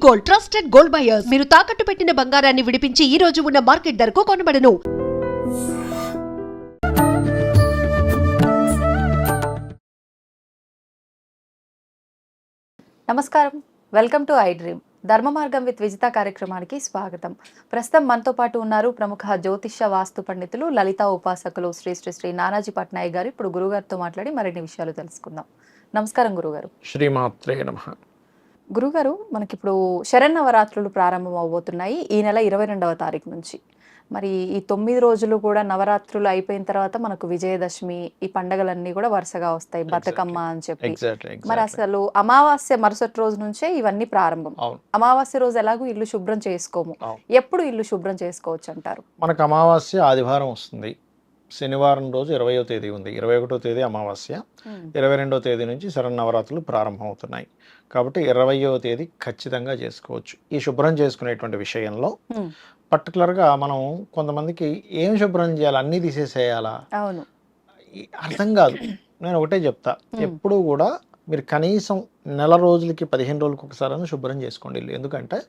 Gold, trusted gold buyers. మీరు తాకట్టు పెట్టిన బంగారాన్ని విడిపించి ఈ రోజు ఉన్న మార్కెట్ ధరకు కొనబడను. నమస్కారం, వెల్కమ్ టు ఐ డ్రీమ్. ధర్మ మార్గం విత్ విజిత కార్యక్రమానికి స్వాగతం. ప్రస్తుతం మనతో పాటు ఉన్నారు ప్రముఖ జ్యోతిష్య వాస్తు పండితులు, లలిత ఉపాసకులు శ్రీ శ్రీ శ్రీ నానాజీ పట్నాయక్ గారు. ఇప్పుడు గురుగారితో మాట్లాడి మరిన్ని విషయాలు తెలుసుకుందాం. నమస్కారం గురుగారు. శ్రీమాత్రే నమః. గురుగారు, మనకిప్పుడు శరన్నవరాత్రులు ప్రారంభం అవబోతున్నాయి ఈ నెల 22వ తారీఖు నుంచి. మరి ఈ 9 రోజులు కూడా నవరాత్రులు అయిపోయిన తర్వాత మనకు విజయదశమి, ఈ పండగలన్నీ కూడా వరుసగా వస్తాయి, బతుకమ్మ అని చెప్పి. మరి అసలు అమావాస్య మరుసటి రోజు నుంచే ఇవన్నీ ప్రారంభం. అమావాస్య రోజు ఎలాగో ఇల్లు శుభ్రం చేసుకోము, ఎప్పుడు ఇల్లు శుభ్రం చేసుకోవచ్చు అంటారు? మనకు అమావాస్య ఆదివారం వస్తుంది, శనివారం రోజు 20వ తేదీ ఉంది, 21వ తేదీ అమావాస్య, 22వ తేదీ నుంచి శరన్నవరాత్రులు ప్రారంభం అవుతున్నాయి. కాబట్టి 20వ తేదీ ఖచ్చితంగా చేసుకోవచ్చు. ఈ శుభ్రం చేసుకునేటువంటి విషయంలో పర్టికులర్గా మనం కొంతమందికి ఏం శుభ్రం చేయాలి, అన్నీ తీసేసేయాలా, అవును, అర్థం కాదు. నేను ఒకటే చెప్తా, ఎప్పుడు కూడా మీరు కనీసం నెల రోజులకి 15 రోజులకి ఒకసారి శుభ్రం చేసుకోండి ఇల్లు. ఎందుకంటే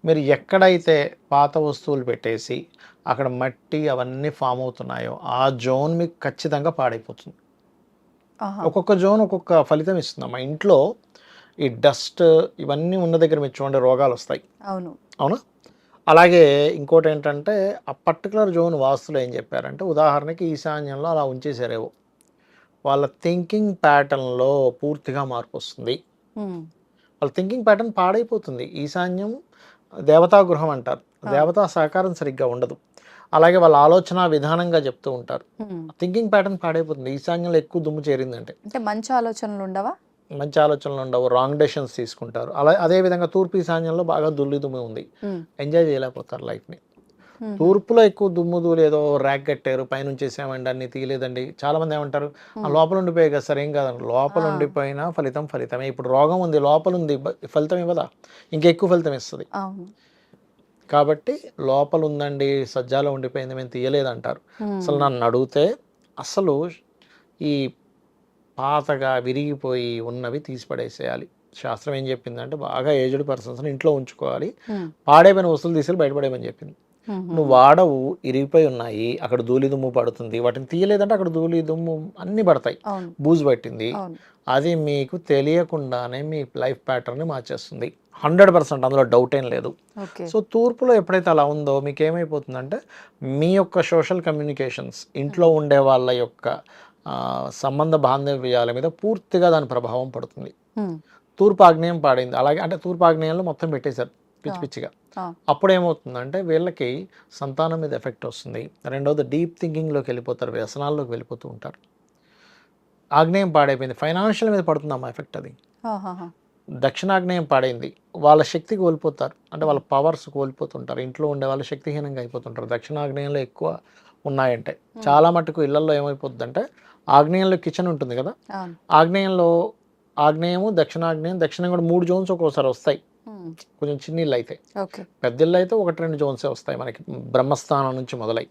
మీరు ఎక్కడైతే పాత వస్తువులు పెట్టేసి అక్కడ మట్టి అవన్నీ ఫామ్ అవుతున్నాయో ఆ జోన్ మీకు ఖచ్చితంగా పాడైపోతుంది. ఒక్కొక్క జోన్ ఒక్కొక్క ఫలితం ఇస్తుంది. మా ఇంట్లో ఈ డస్ట్ ఇవన్నీ ఉన్న దగ్గర మీరు చూడండి రోగాలు వస్తాయి. అవునా? అలాగే ఇంకోటి ఏంటంటే ఆ పర్టికులర్ జోన్ వాస్తులు ఏం చెప్పారంటే, ఉదాహరణకి ఈశాన్యంలో అలా ఉంచేసారేవో, వాళ్ళ థింకింగ్ ప్యాటర్న్లో పూర్తిగా మార్పు వస్తుంది. వాళ్ళ థింకింగ్ ప్యాటర్న్ పాడైపోతుంది. ఈశాన్యం దేవతా గృహం అంటారు, దేవతా సహకారం సరిగ్గా ఉండదు. అలాగే వాళ్ళ ఆలోచన విధానంగా చెప్తూ ఉంటారు, థింకింగ్ ప్యాటర్న్ పాడైపోతుంది. ఈశాన్యంలో ఎక్కువ దుమ్ము చేరిందంటే మంచి ఆలోచనలు ఉండవా, మంచి ఆలోచనలు ఉండవు, రాంగ్ డెసిషన్స్ తీసుకుంటారు. అదే విధంగా తూర్పు ఈశాన్యంలో బాగా దుమ్ము ఉంది, ఎంజాయ్ చేయలేకపోతారు లైఫ్ని. తూర్పులో ఎక్కువ దుమ్ము ఏదో ర్యాక్ కట్టారు, పైనుంచి వేసామండి, అన్ని తీయలేదండి. చాలా మంది ఏమంటారు, ఆ లోపల ఉండిపోయాయి కదా సార్, ఏం కాదండి. లోపల ఉండిపోయినా ఫలితమే. ఇప్పుడు రోగం ఉంది, లోపల ఉంది, ఫలితం ఇవ్వదా, ఇంకెక్కువ ఫలితం ఇస్తుంది. కాబట్టి లోపల ఉందండి, సజ్జాలో ఉండిపోయింది, మేము తీయలేదంటారు. అసలు నన్ను అడిగితే అసలు ఈ పాతగా విరిగిపోయి ఉన్నవి తీసి పడేసేయాలి. శాస్త్రం ఏం చెప్పిందంటే, బాగా ఏజ్డ్ పర్సన్స్ని ఇంట్లో ఉంచుకోవాలి, పాడైపోయిన వస్తువులు తీసి బయటపడేయమని చెప్పింది. నువ్వు వాడవు, ఇరిగిపోయి ఉన్నాయి, అక్కడ ధూళి దుమ్ము పడుతుంది, వాటిని తీయలేదంటే అక్కడ ధూళి దుమ్ము అన్నీ పడతాయి, బూజు పట్టింది. అది మీకు తెలియకుండానే మీ లైఫ్ ప్యాటర్న్ని మార్చేస్తుంది 100%, అందులో డౌట్ ఏం లేదు. సో తూర్పులో ఎప్పుడైతే అలా ఉందో మీకు ఏమైపోతుందంటే, మీ యొక్క సోషల్ కమ్యూనికేషన్స్, ఇంట్లో ఉండే వాళ్ళ యొక్క సంబంధ బాంధవ్యాల మీద పూర్తిగా దాని ప్రభావం పడుతుంది. తూర్పు ఆగ్నేయం పాడైంది, అలాగే అంటే తూర్పు ఆగ్నేయంలో మొత్తం పెట్టేశారు పిచ్చి పిచ్చిగా. అప్పుడు ఏమవుతుందంటే వీళ్ళకి సంతానం మీద ఎఫెక్ట్ వస్తుంది. రెండవది డీప్ థింకింగ్లోకి వెళ్ళిపోతారు, వ్యసనాల్లోకి వెళ్ళిపోతూ ఉంటారు. ఆగ్నేయం పాడైపోయింది, ఫైనాన్షియల్ మీద పడుతుందమ్మా ఎఫెక్ట్. అది దక్షిణాగ్నేయం పాడైంది, వాళ్ళ శక్తి కోల్పోతారు, అంటే వాళ్ళ పవర్స్ కోల్పోతుంటారు, ఇంట్లో ఉండే వాళ్ళు శక్తిహీనంగా అయిపోతుంటారు. దక్షిణాగ్నేయంలో ఎక్కువ ఉన్నాయంటే చాలా మటుకు ఇళ్లలో ఏమైపోతుందంటే, ఆగ్నేయంలో కిచెన్ ఉంటుంది కదా, ఆగ్నేయము దక్షిణం కూడా 3 జోన్స్ ఒక్కోసారి వస్తాయి. కొంచెం చిన్న ఇల్లు అయితే, పెద్ద ఇల్లు అయితే 1-2 జోన్సే వస్తాయి మనకి, బ్రహ్మస్థానం నుంచి మొదలై.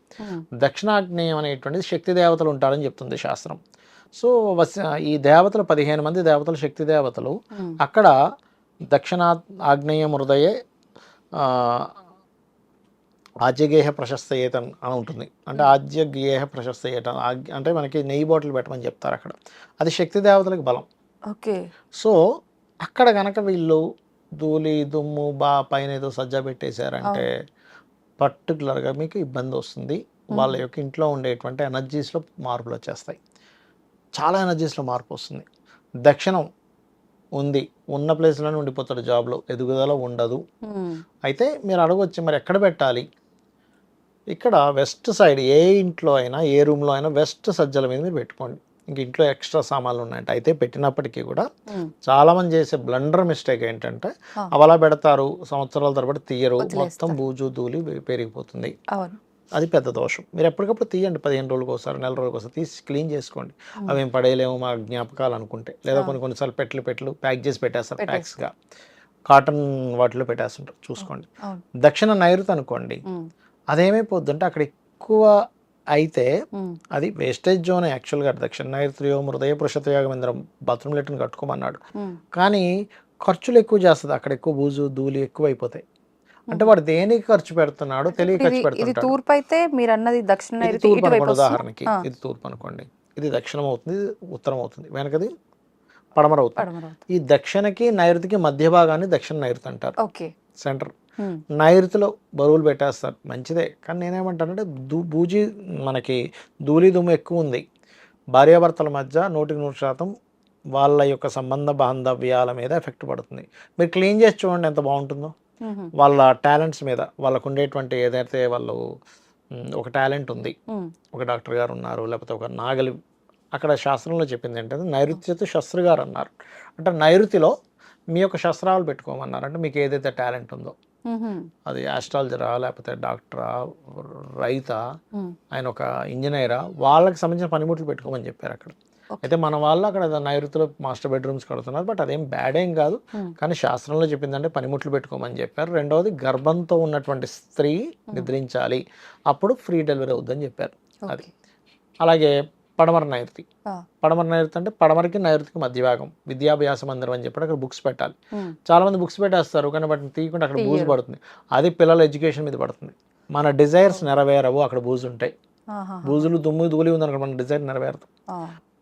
దక్షిణాగ్నేయం అనేటువంటిది శక్తి దేవతలు ఉంటారని చెప్తుంది శాస్త్రం. సో ఈ దేవతలు 15 మంది దేవతలు, శక్తి దేవతలు. అక్కడ ఆగ్నేయం హృదయే ఆజ్యగేహ ప్రశస్తయేత అని ఉంటుంది. అంటే ఆజ్యగేహ ప్రశస్తయేత అంటే మనకి నెయ్యి బాటిల్ పెట్టమని చెప్తారు అక్కడ, అది శక్తి దేవతలకు బలం. సో అక్కడ కనుక వీళ్ళు ధూళి దుమ్ము పైన ఏదో సజ్జా పెట్టేశారంటే పర్టికులర్గా మీకు ఇబ్బంది వస్తుంది. వాళ్ళ యొక్క ఇంట్లో ఉండేటువంటి ఎనర్జీస్లో మార్పులు వచ్చేస్తాయి, చాలా ఎనర్జీస్లో మార్పు వస్తుంది. దక్షిణం ఉంది, ఉన్న ప్లేస్లోనే ఉండిపోతాడు, జాబ్లో ఎదుగుదల ఉండదు. అయితే మీరు అడగవచ్చు, మరి ఎక్కడ పెట్టాలి? ఇక్కడ వెస్ట్ సైడ్, ఏ ఇంట్లో అయినా ఏ రూమ్లో అయినా వెస్ట్ సజ్జల మీద మీరు పెట్టుకోండి. ఇంక ఇంట్లో ఎక్స్ట్రా సామాన్లు ఉన్నాయంటే అయితే పెట్టినప్పటికీ కూడా చాలామంది చేసే బ్లండర్ మిస్టేక్ ఏంటంటే, అవలా పెడతారు, సంవత్సరాల తరబడి తీయరు, మొత్తం బూజు ధూళి పెరిగిపోతుంది. అది పెద్ద దోషం. మీరు ఎప్పటికప్పుడు తీయండి, 15 రోజులకు ఒకసారి, నెల రోజులకు ఒకసారి తీసి క్లీన్ చేసుకోండి. అవి ఏం పడేయలేము మా జ్ఞాపకాలు అనుకుంటే, లేదా కొన్నిసార్లు పెట్లు ప్యాక్ చేసి పెట్టేస్తారు, ప్యాక్స్గా కాటన్ వాటిలో పెట్టేస్తుంటారు, చూసుకోండి. దక్షిణ నైరుతి అనుకోండి, అదేమైపోద్దంటే అక్కడ ఎక్కువ అయితే అది వేస్టేజ్ జోన్ యాక్చువల్గా. దక్షిణ నైరుతి హృదయ పురుషతయాగమేంద్రం బాత్రూమ్ లెట్రిన్ కట్టుకోమన్నాడు, కానీ ఖర్చులు ఎక్కువ చేస్తుంది, అక్కడ ఎక్కువ బూజు ధూళి ఎక్కువ అయిపోతాయి. అంటే వాడు దేనికి ఖర్చు పెడుతున్నాడో తెలియ ఖర్చు ఇది పెడుతుంటాడు. తూర్పు అయితే మీరు అన్నది దక్షిణ ఇది నైరుతి తూర్పు ఇటువైపు అనుకోండి, వస్తుందా? ఉదాహరణకి ఇది తూర్పు అనుకోండి, ఇది దక్షిణం అవుతుంది, ఇది ఉత్తరం అవుతుంది, వెనకది పడమర అవుతుంది. పడమర అవుతుంది. ఈ దక్షిణకి నైరుతికి మధ్య భాగాన్ని దక్షిణ నైరుతి అంటారు, ఓకే. సెంటర్. నైరుతిలో బరువులు పెట్టేస్తారు, మంచిదే. కానీ నేనేమంటానంటే బూజీ మనకి ధూళి దుమ్ము ఎక్కువ ఉంది, భార్యాభర్తల మధ్య 100% వాళ్ళ యొక్క సంబంధ బాంధవ్యాల మీద ఎఫెక్ట్ పడుతుంది. మీరు క్లీన్ చేసి చూడండి ఎంత బాగుంటుందో. వాళ్ళ టాలెంట్స్ మీద, వాళ్ళకు ఉండేటువంటి ఏదైతే వాళ్ళు ఒక టాలెంట్ ఉంది, ఒక డాక్టర్ గారు ఉన్నారు, లేకపోతే ఒక నాగలి, అక్కడ శాస్త్రంలో చెప్పింది ఏంటంటే నైరుత్యత శస్త్ర గారు అన్నారు. అంటే నైరుతిలో మీ యొక్క శస్త్రాలు పెట్టుకోమన్నారు. అంటే మీకు ఏదైతే టాలెంట్ ఉందో, అది ఆస్ట్రాలజరా, లేకపోతే డాక్టరా, రైతా, ఆయన ఒక ఇంజనీరా, వాళ్ళకి సంబంధించిన పనిముట్లు పెట్టుకోమని చెప్పారు అక్కడ. అయితే మన వాళ్ళు అక్కడ నైరుతిలో మాస్టర్ బెడ్రూమ్స్ కడుతున్నారు, బట్ అదేం బ్యాడ్ ఏం కాదు. కానీ శాస్త్రంలో చెప్పిందంటే పనిముట్లు పెట్టుకోమని చెప్పారు. రెండవది గర్భంతో ఉన్నటువంటి స్త్రీ నిద్రించాలి, అప్పుడు ఫ్రీ డెలివరీ అవుద్దని చెప్పారు. అది అలాగే పడమర నైరుతి. పడమర నైరుతి అంటే పడమరకి నైరుతికి మధ్య భాగం విద్యాభ్యాస మందిరం అని చెప్పి అక్కడ బుక్స్ పెట్టాలి. చాలా మంది బుక్స్ పెట్టేస్తారు, కానీ వాటిని తీయకుండా అక్కడ బూజు పడుతుంది. అది పిల్లల ఎడ్యుకేషన్ మీద పడుతుంది. మన డిజైర్స్ నెరవేరవు అక్కడ బూజు ఉంటాయి. బూజులు దుమ్ము ధూళి ఉందనుకో మన డిజైర్ నెరవేరదు.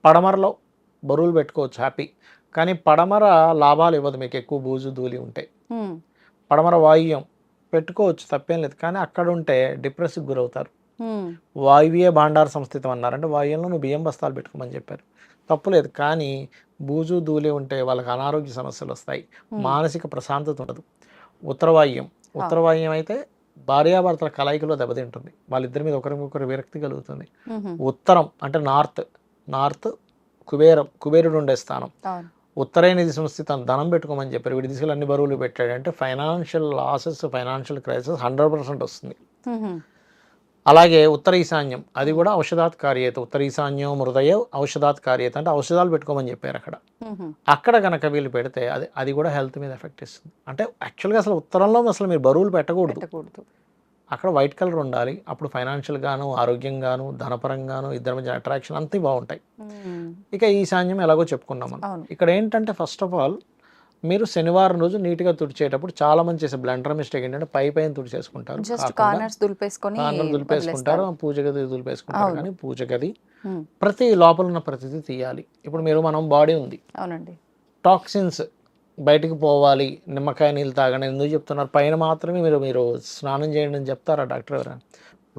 పడమరలో బరువులు పెట్టుకోవచ్చు హ్యాపీ, కానీ పడమర లాభాలు ఇవ్వదు మీకు ఎక్కువ బూజు ధూళి ఉంటాయి. పడమర వాయువ్యం పెట్టుకోవచ్చు, తప్పేం లేదు. కానీ అక్కడ ఉంటే డిప్రెస్కి గురవుతారు. వాయువ్య భాండార సంస్థితం అన్నారు, అంటే వాయువ్యంలో నువ్వు బియ్యం బస్తాలు పెట్టుకోమని చెప్పారు, తప్పులేదు. కానీ బూజు ధూళి ఉంటే వాళ్ళకి అనారోగ్య సమస్యలు వస్తాయి, మానసిక ప్రశాంతత ఉండదు. ఉత్తరవాయువ్యం అయితే భార్యాభర్తల కలయికలో దెబ్బతింటుంది, వాళ్ళిద్దరి మీద ఒకరికొకరు విరక్తి కలుగుతుంది. ఉత్తరం అంటే నార్త్ కుబేరుడు ఉండే స్థానం. ఉత్తరైన దిశ స్థితం ధనం పెట్టుకోమని చెప్పారు. వీడి దిశలు అన్ని బరువులు పెట్టాడంటే ఫైనాన్షియల్ లాసెస్, ఫైనాన్షియల్ క్రైసిస్ 100% వస్తుంది. అలాగే ఉత్తర ఈశాన్యం, అది కూడా ఔషధాత్ కార్యత. ఉత్తర ఈశాన్యం హృదయ ఔషధాత్ కార్యత అంటే ఔషధాలు పెట్టుకోమని చెప్పారు అక్కడ. అక్కడ కనుక వీళ్ళు పెడితే అది కూడా హెల్త్ మీద ఎఫెక్ట్ ఇస్తుంది. అంటే యాక్చువల్గా అసలు ఉత్తరంలో అసలు మీరు బరువులు పెట్టకూడదు. అక్కడ వైట్ కలర్ ఉండాలి, అప్పుడు ఫైనాన్షియల్ గాను, ఆరోగ్యంగాను, ధనపరంగాను, ఇద్దరి మధ్య అట్రాక్షన్ అంతా బాగుంటాయి. ఇక ఈశాన్యం ఎలాగో చెప్పుకున్నాం మనం. ఇక్కడ ఏంటంటే ఫస్ట్ ఆఫ్ ఆల్ మీరు శనివారం రోజు నీట్గా తుడిచేటప్పుడు చాలా మంది చేసే బ్లండర్ మిస్టేక్ ఏంటంటే పైన తుడిచేసుకుంటారు, కార్నర్ దులిపేసుకుంటారు, పూజ గది దులిపేసుకుంటారు. కానీ పూజ గది ప్రతి లోపల ఉన్న ప్రతిదీ తీయాలి. ఇప్పుడు మనం బాడీ ఉంది, అవునండి, టాక్సిన్స్ బయటికి పోవాలి, నిమ్మకాయ నీళ్ళు తాగండి ఎందుకు చెప్తున్నారు? పైన మాత్రమే మీరు స్నానం చేయండి అని చెప్తారా డాక్టర్ ఎవరైనా?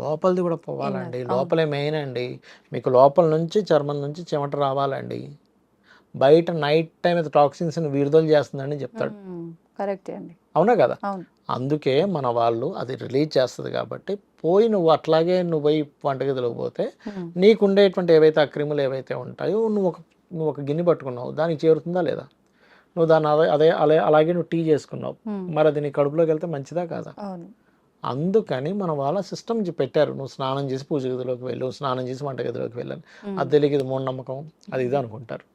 లోపలిది కూడా పోవాలండి, లోపలే మెయిన్ అండి. మీకు లోపల నుంచి చర్మం నుంచి చెమట రావాలండి. బయట నైట్ టైం అయితే టాక్సిన్స్ని విడుదల చేస్తుందని చెప్తాడు. కరెక్టే అండి, అవునా కదా? అందుకే మన వాళ్ళు అది రిలీజ్ చేస్తుంది. కాబట్టి నువ్వు అట్లాగే నువ్వు పోయి వంటగదిలోకి పోతే నీకు ఉండేటువంటి ఏవైతే అక్రిములు ఏవైతే ఉంటాయో నువ్వు ఒక గిన్నె పట్టుకున్నావు, దానికి చేరుతుందా లేదా? నువ్వు దాన్ని అలాగే నువ్వు టీ చేసుకున్నావు, మరి అది నీ కడుపులోకి వెళ్తే మంచిదా కాదా? అందుకని మన వాళ్ళ సిస్టమ్ పెట్టారు, నువ్వు స్నానం చేసి పూజ గదిలోకి వెళ్ళు, స్నానం చేసి వంటగదిలోకి వెళ్ళాను. అది తెలియదు, ఇది మూఢనమ్మకం, అది ఇది అనుకుంటారు.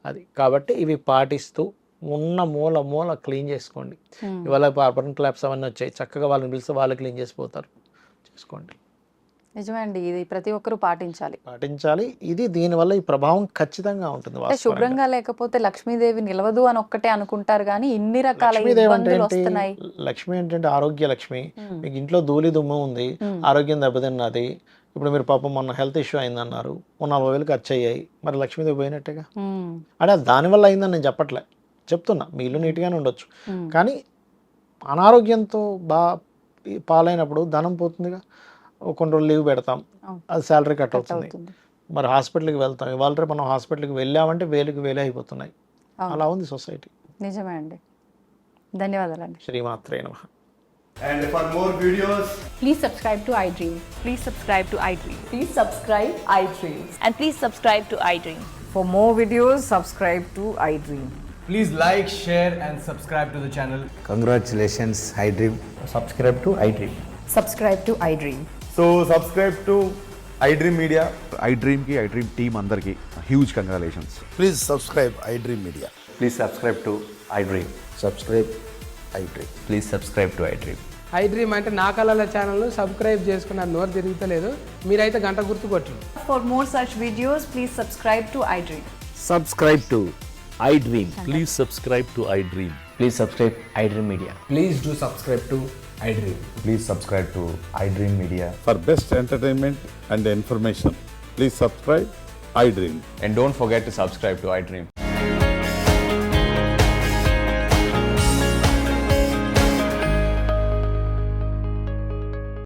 అది కాబట్టి ఇవి పాటిస్తూ ఉన్న మూల క్లీన్ చేసుకోండి. ఇవాళ పర్మనెంట్ ల్యాబ్స్ అవన్నీ వచ్చాయి, చక్కగా వాళ్ళని పిలిస్తే వాళ్ళు క్లీన్ చేసిపోతారు, చేసుకోండి. నిజమే అండి, ఇది ప్రతి ఒక్కరు పాటించాలి. ఇది దీనివల్ల ఈ ప్రభావం ఖచ్చితంగా ఉంటుంది. శుభ్రంగా లేకపోతే లక్ష్మీదేవి నిలవదు అని ఒక్కటే అనుకుంటారు, కానీ ఇన్ని రకాల ఇబ్బందులు వస్తున్నాయి. లక్ష్మి ఏంటంటే ఆరోగ్య లక్ష్మి. మీకు ఇంట్లో ధూళి దుమ్ము ఉంది, ఆరోగ్యం దెబ్బతిన్నది. ఇప్పుడు మీరు పాపం మొన్న హెల్త్ ఇష్యూ అయిందన్నారు, 40,000 ఖర్చు అయ్యాయి, మరి లక్ష్మీదేవి పోయినట్టేగా. అంటే దానివల్ల అయిందని నేను చెప్పట్లే, చెప్తున్నా మీ ఇల్లు నీట్గానే ఉండొచ్చు, కానీ అనారోగ్యంతో పాలైనప్పుడు ధనం పోతుందిగా. కొన్ని రోజులు లీవ్ పెడతాం, అది శాలరీ కట్ అవుతుంది, మరి హాస్పిటల్కి వెళ్తాం. ఇవాళ రేపు మనం హాస్పిటల్కి వెళ్ళామంటే వేలే అయిపోతున్నాయి. అలా ఉంది సొసైటీ. నిజమే అండి, ధన్యవాదాలండి. శ్రీమాత్రే నమః. And for more videos, please subscribe to iDream. Please subscribe to iDream. Please subscribe iDream. And please subscribe to iDream. For more videos, subscribe to iDream. please like, share and subscribe to the channel. Congratulations, iDream. Subscribe to iDream. Subscribe to iDream. So subscribe to iDream Media. iDream team andarki huge congratulations. Please subscribe iDream Media. Please subscribe to iDream. Subscribe iDream. Please subscribe to iDream. iDream అంటే నా కళల ఛానల్ను subscribe చేసుకున్నారు, నోరు తిరుగుతలేదు, మీరైతే గంట గుర్తు కొట్టండి. For more such videos, please subscribe to iDream. Subscribe to iDream. Please subscribe to iDream. Please subscribe iDream Media. Please do subscribe to iDream. Please subscribe to iDream Media. For best entertainment and information, please subscribe iDream. And don't forget to subscribe to iDream.